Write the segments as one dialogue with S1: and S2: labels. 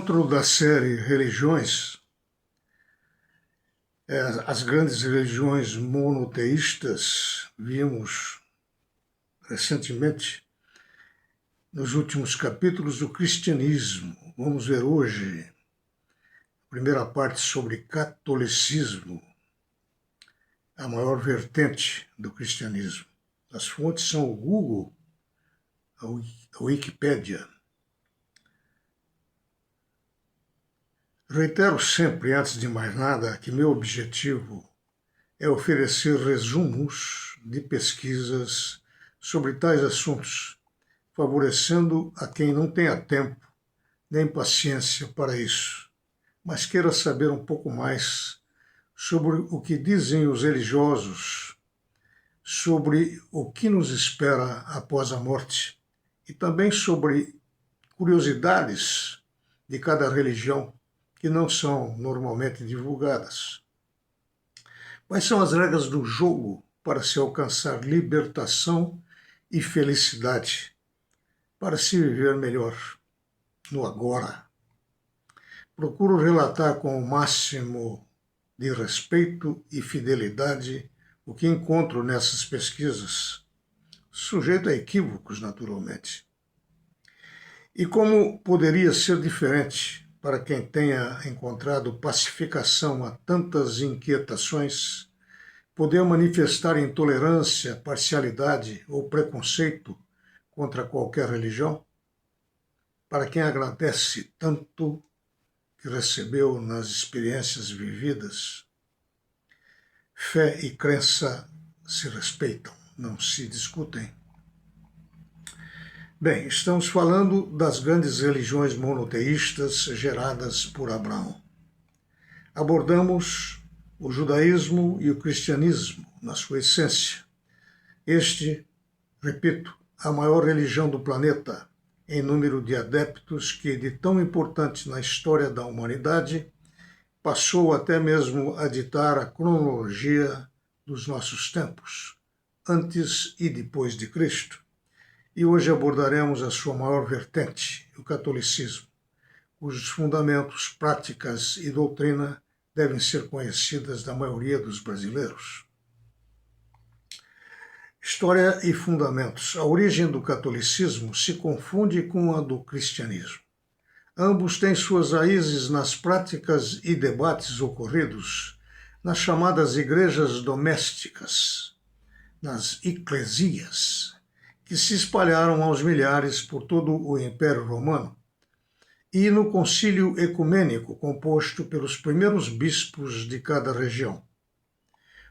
S1: Dentro da série Religiões, as grandes religiões monoteístas, vimos recentemente nos últimos capítulos o cristianismo. Vamos ver hoje a primeira parte sobre catolicismo, a maior vertente do cristianismo. As fontes são o Google, a Wikipédia. Reitero sempre, antes de mais nada, que meu objetivo é oferecer resumos de pesquisas sobre tais assuntos, favorecendo a quem não tenha tempo nem paciência para isso, mas queira saber um pouco mais sobre o que dizem os religiosos, sobre o que nos espera após a morte e também sobre curiosidades de cada religião que não são normalmente divulgadas. Quais são as regras do jogo para se alcançar libertação e felicidade, para se viver melhor no agora? Procuro relatar com o máximo de respeito e fidelidade o que encontro nessas pesquisas, sujeito a equívocos, naturalmente. E como poderia ser diferente para quem tenha encontrado pacificação a tantas inquietações, poder manifestar intolerância, parcialidade ou preconceito contra qualquer religião? Para quem agradece tanto que recebeu nas experiências vividas, fé e crença se respeitam, não se discutem. Bem, estamos falando das grandes religiões monoteístas geradas por Abraão. Abordamos o judaísmo e o cristianismo na sua essência. Este, repito, a maior religião do planeta em número de adeptos que, de tão importante na história da humanidade, passou até mesmo a ditar a cronologia dos nossos tempos, antes e depois de Cristo. E hoje abordaremos a sua maior vertente, o catolicismo, cujos fundamentos, práticas e doutrina devem ser conhecidas da maioria dos brasileiros. História e fundamentos. A origem do catolicismo se confunde com a do cristianismo. Ambos têm suas raízes nas práticas e debates ocorridos nas chamadas igrejas domésticas, nas eclesias, que se espalharam aos milhares por todo o Império Romano, e no concílio ecumênico composto pelos primeiros bispos de cada região.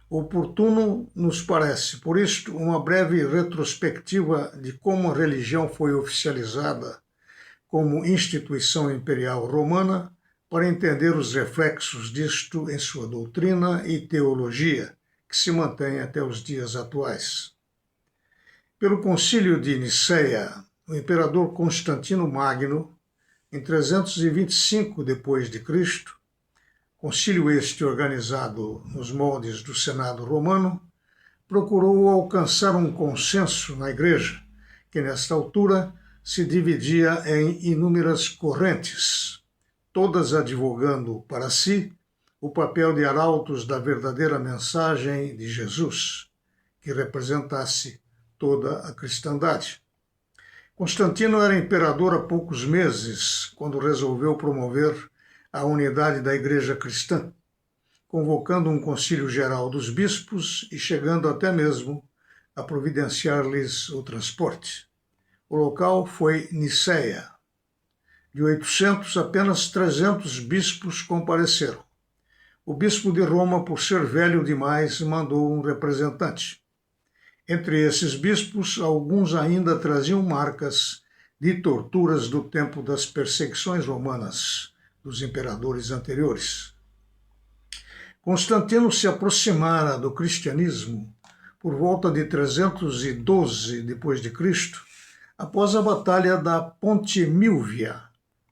S1: Oportuno nos parece, por isto, uma breve retrospectiva de como a religião foi oficializada como instituição imperial romana, para entender os reflexos disto em sua doutrina e teologia, que se mantém até os dias atuais. Pelo concílio de Niceia, o imperador Constantino Magno, em 325 d.C., concílio este organizado nos moldes do Senado romano, procurou alcançar um consenso na Igreja, que nesta altura se dividia em inúmeras correntes, todas advogando para si o papel de arautos da verdadeira mensagem de Jesus, que representasse toda a cristandade. Constantino era imperador há poucos meses, quando resolveu promover a unidade da Igreja cristã, convocando um concílio geral dos bispos e chegando até mesmo a providenciar-lhes o transporte. O local foi Niceia. De 800, apenas 300 bispos compareceram. O bispo de Roma, por ser velho demais, mandou um representante. Entre esses bispos, alguns ainda traziam marcas de torturas do tempo das perseguições romanas dos imperadores anteriores. Constantino se aproximara do cristianismo por volta de 312 d.C., após a Batalha da Ponte Milvia,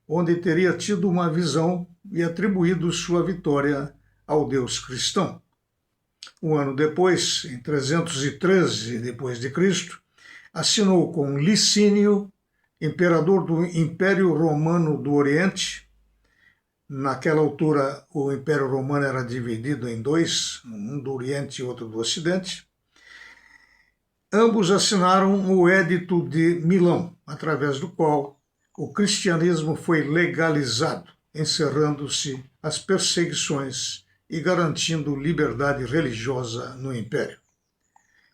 S1: onde teria tido uma visão e atribuído sua vitória ao Deus cristão. Um ano depois, em 313 d.C., assinou com Licínio, imperador do Império Romano do Oriente, Naquela altura, o Império Romano era dividido em dois, um do Oriente e outro do Ocidente. Ambos assinaram o Edito de Milão, através do qual o cristianismo foi legalizado, encerrando-se as perseguições e garantindo liberdade religiosa no Império.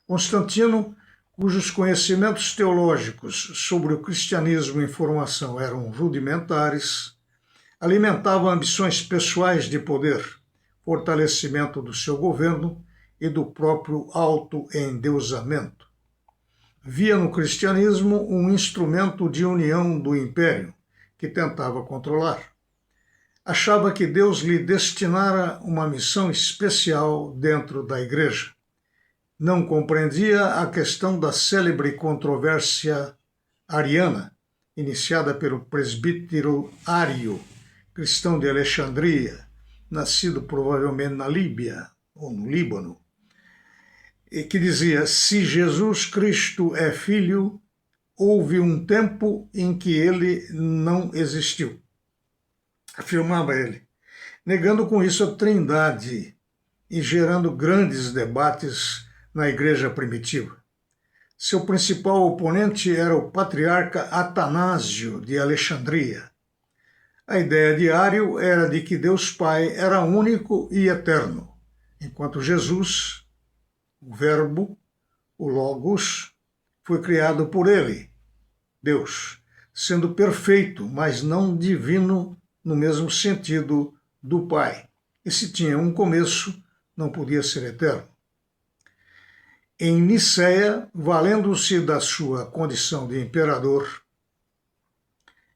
S1: Constantino, cujos conhecimentos teológicos sobre o cristianismo em formação eram rudimentares, alimentava ambições pessoais de poder, fortalecimento do seu governo e do próprio autoendeusamento. Via no cristianismo um instrumento de união do império, que tentava controlar. Achava que Deus lhe destinara uma missão especial dentro da igreja. Não compreendia a questão da célebre controvérsia ariana, iniciada pelo presbítero Ário, cristão de Alexandria, nascido provavelmente na Líbia ou no Líbano, e que dizia: se Jesus Cristo é filho, houve um tempo em que ele não existiu. Afirmava ele, negando com isso a Trindade e gerando grandes debates na igreja primitiva. Seu principal oponente era o patriarca Atanásio de Alexandria. A ideia de Ário era de que Deus Pai era único e eterno, enquanto Jesus, o Verbo, o Logos, foi criado por ele, Deus, sendo perfeito, mas não divino no mesmo sentido do Pai. E se tinha um começo, não podia ser eterno. Em Niceia, valendo-se da sua condição de imperador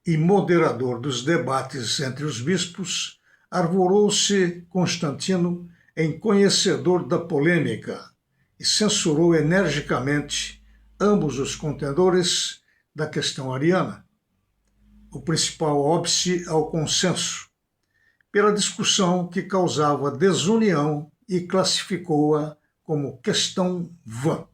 S1: e moderador dos debates entre os bispos, arvorou-se Constantino em conhecedor da polêmica e censurou energicamente ambos os contendores da questão ariana, o principal óbice ao consenso, pela discussão que causava desunião e classificou-a como questão vã,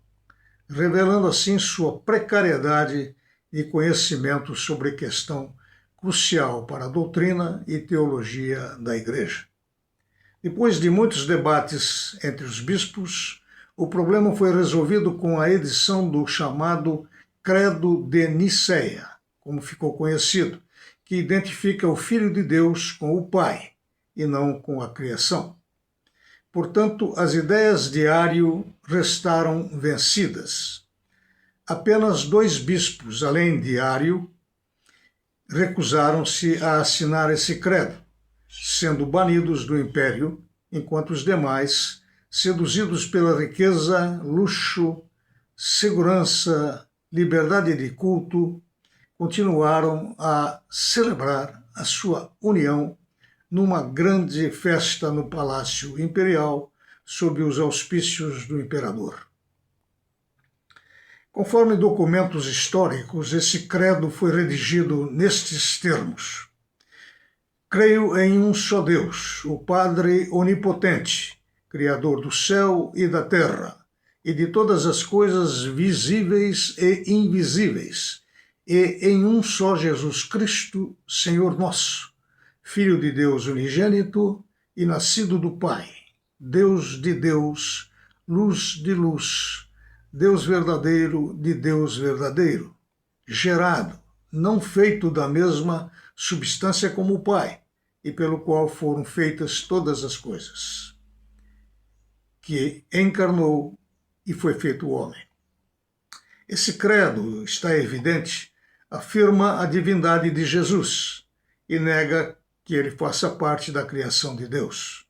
S1: revelando assim sua precariedade de conhecimento sobre questão crucial para a doutrina e teologia da Igreja. Depois de muitos debates entre os bispos, o problema foi resolvido com a edição do chamado Credo de Niceia, como ficou conhecido, que identifica o Filho de Deus com o Pai e não com a criação. Portanto, as ideias de Ário restaram vencidas. Apenas 2 bispos, além de Ário, recusaram-se a assinar esse credo, sendo banidos do império, enquanto os demais, seduzidos pela riqueza, luxo, segurança, liberdade de culto, continuaram a celebrar a sua união numa grande festa no Palácio Imperial, sob os auspícios do imperador. Conforme documentos históricos, esse credo foi redigido nestes termos: creio em um só Deus, o Padre Onipotente, Criador do céu e da terra, e de todas as coisas visíveis e invisíveis, e em um só Jesus Cristo, Senhor nosso, Filho de Deus unigênito e nascido do Pai, Deus de Deus, luz de luz, Deus verdadeiro de Deus verdadeiro, gerado, não feito da mesma substância como o Pai, e pelo qual foram feitas todas as coisas, que encarnou e foi feito homem. Esse credo, está evidente, afirma a divindade de Jesus e nega que ele faça parte da criação de Deus.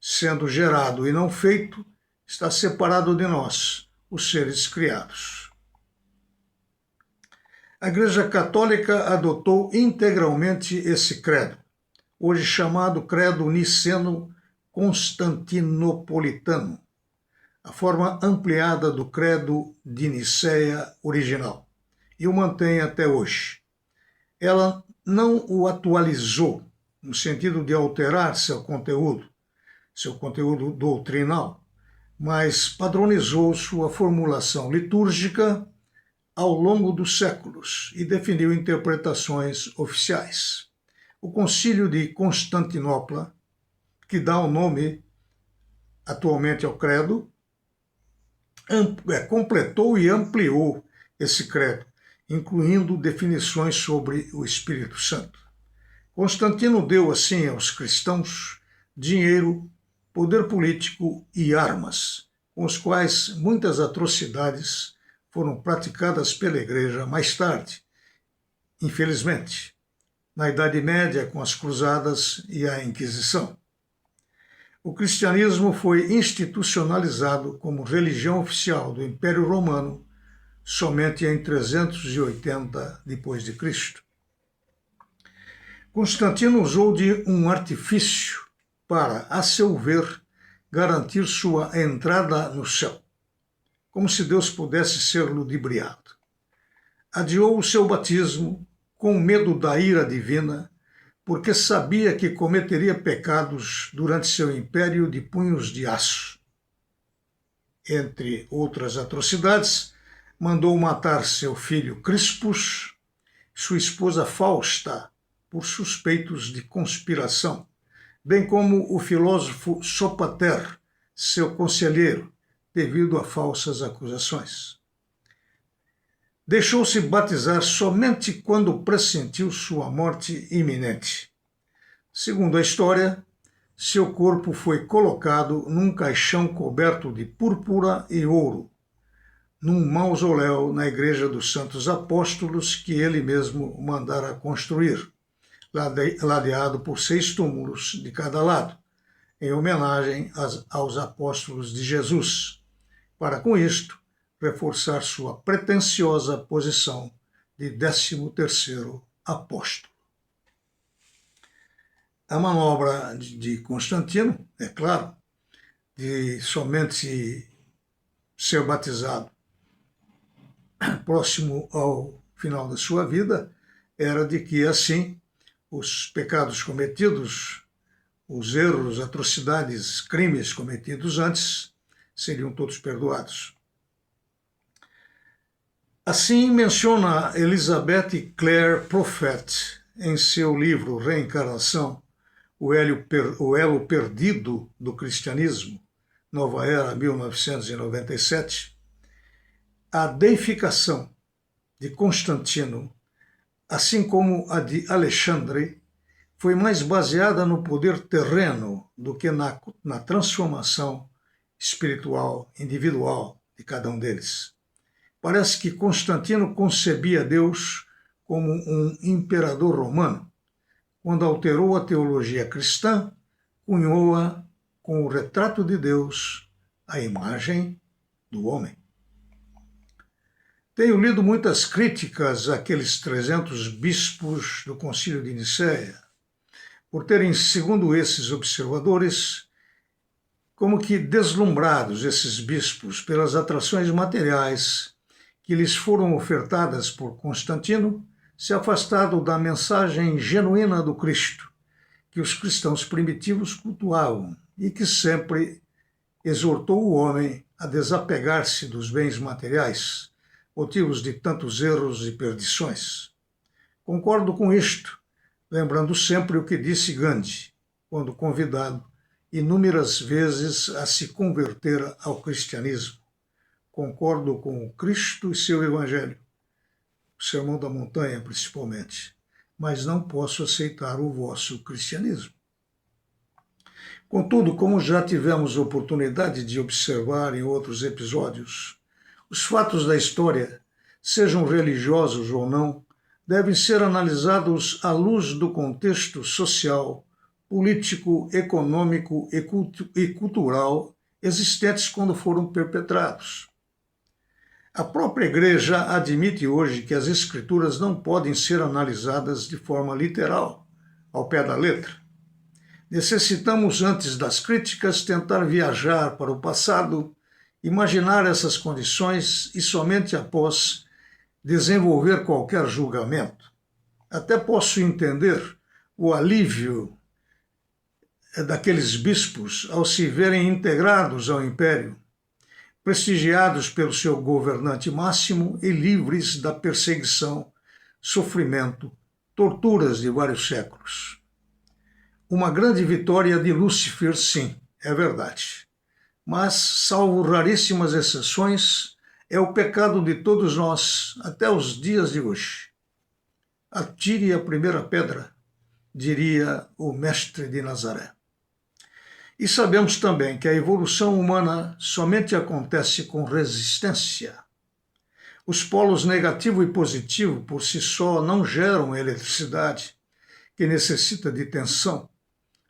S1: Sendo gerado e não feito, está separado de nós, os seres criados. A Igreja Católica adotou integralmente esse credo, hoje chamado Credo Niceno-Constantinopolitano, a forma ampliada do Credo de Niceia original, e o mantém até hoje. Ela não o atualizou, no sentido de alterar seu conteúdo doutrinal, mas padronizou sua formulação litúrgica ao longo dos séculos e definiu interpretações oficiais. O Concílio de Constantinopla, que dá o nome atualmente ao credo, completou e ampliou esse credo, incluindo definições sobre o Espírito Santo. Constantino deu, assim, aos cristãos dinheiro, poder político e armas, com os quais muitas atrocidades foram praticadas pela Igreja mais tarde, infelizmente, na Idade Média, com as Cruzadas e a Inquisição. O cristianismo foi institucionalizado como religião oficial do Império Romano somente em 380 d.C. Constantino usou de um artifício para, a seu ver, garantir sua entrada no céu, como se Deus pudesse ser ludibriado. Adiou o seu batismo com medo da ira divina, porque sabia que cometeria pecados durante seu império de punhos de aço. Entre outras atrocidades, mandou matar seu filho Crispus, sua esposa Fausta, por suspeitos de conspiração, bem como o filósofo Sopater, seu conselheiro, devido a falsas acusações. Deixou-se batizar somente quando pressentiu sua morte iminente. Segundo a história, seu corpo foi colocado num caixão coberto de púrpura e ouro, num mausoléu na Igreja dos Santos Apóstolos que ele mesmo mandara construir, ladeado por 6 túmulos de cada lado, em homenagem aos apóstolos de Jesus, para com isto reforçar sua pretensiosa posição de 13º apóstolo. A manobra de Constantino, é claro, de somente ser batizado próximo ao final da sua vida, era de que, assim, os pecados cometidos, os erros, atrocidades, crimes cometidos antes, seriam todos perdoados. Assim menciona Elizabeth Clare Prophet em seu livro Reencarnação, o elo perdido do cristianismo, Nova Era, 1997, a deificação de Constantino, assim como a de Alexandre, foi mais baseada no poder terreno do que na transformação espiritual individual de cada um deles. Parece que Constantino concebia Deus como um imperador romano, quando alterou a teologia cristã, cunhou-a com o retrato de Deus, a imagem do homem. Tenho lido muitas críticas àqueles 300 bispos do Concílio de Nicéia, por terem, segundo esses observadores, como que deslumbrados esses bispos pelas atrações materiais que lhes foram ofertadas por Constantino, se afastado da mensagem genuína do Cristo, que os cristãos primitivos cultuavam e que sempre exortou o homem a desapegar-se dos bens materiais, motivos de tantos erros e perdições. Concordo com isto, lembrando sempre o que disse Gandhi, quando convidado inúmeras vezes a se converter ao cristianismo. Concordo com o Cristo e seu Evangelho, o Sermão da Montanha principalmente, mas não posso aceitar o vosso cristianismo. Contudo, como já tivemos oportunidade de observar em outros episódios, os fatos da história, sejam religiosos ou não, devem ser analisados à luz do contexto social, político, econômico e cultural existentes quando foram perpetrados. A própria Igreja admite hoje que as Escrituras não podem ser analisadas de forma literal, ao pé da letra. Necessitamos, antes das críticas, tentar viajar para o passado, imaginar essas condições e somente após desenvolver qualquer julgamento. Até posso entender o alívio daqueles bispos ao se verem integrados ao império, prestigiados pelo seu governante máximo e livres da perseguição, sofrimento torturas de vários séculos. Uma grande vitória de Lúcifer, sim, é verdade. Mas, salvo raríssimas exceções, é o pecado de todos nós até os dias de hoje. Atire a primeira pedra, diria o mestre de Nazaré. E sabemos também que a evolução humana somente acontece com resistência. Os polos negativo e positivo por si só não geram eletricidade, que necessita de tensão,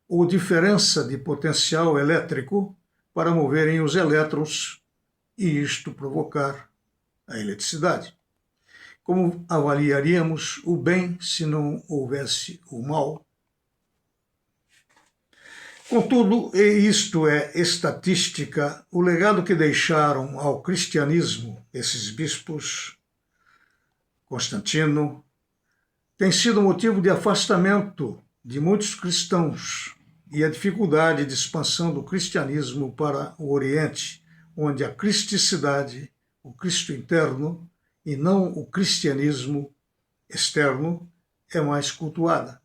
S1: ou diferença de potencial elétrico para moverem os elétrons e isto provocar a eletricidade. Como avaliaríamos o bem se não houvesse o mal? Contudo, e isto é estatística, o legado que deixaram ao cristianismo esses bispos, Constantino, tem sido motivo de afastamento de muitos cristãos e a dificuldade de expansão do cristianismo para o Oriente, onde a cristicidade, o Cristo interno, e não o cristianismo externo, é mais cultuada.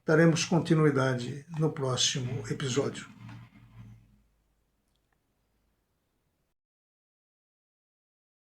S1: Daremos continuidade no próximo episódio.